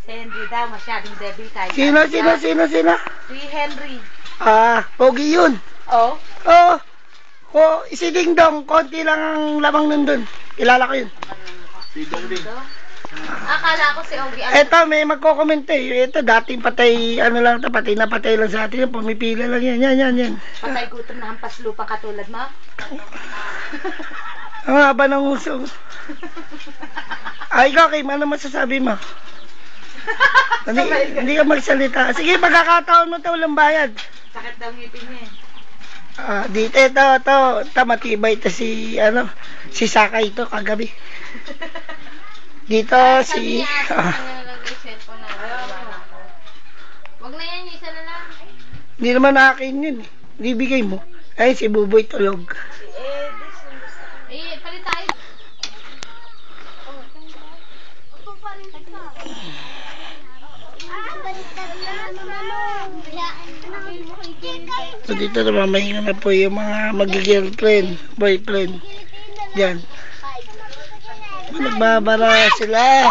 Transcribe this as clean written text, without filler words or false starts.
Si Henry daw, masyadong devil kahit. Sino? Si Henry. Pogi yun. Oh? Oo. Si Ding Dong, konti lang ang lamang nandun. Kilala ko yun. Si Dong Ding. Akala ko si Ogie. Eto, may magko-comment eh. Ito, dating patay, patay na patay lang sa atin. Pumipila lang yan. Yan. Patay gutom na hampas lupa katulad mo. Ang haba ng uso. Ikaw, Kim, ano masasabi mo? Hindi ka magsalita. Sige, pagkakataon mo ito, walang bayad. Sakit daw ngipin niya eh. Dito, ito, matibay ito si Sakay ito, kagabi. Dito, si... Wag na yan, isa na lang. Hindi naman akin yun eh. Bibigay mo. Ay, si Buboy tulog. Palit tayo. So dito naman mahinga na po yung mga mag-girlfriend, boyfriend. Yan. Nagbabara sila.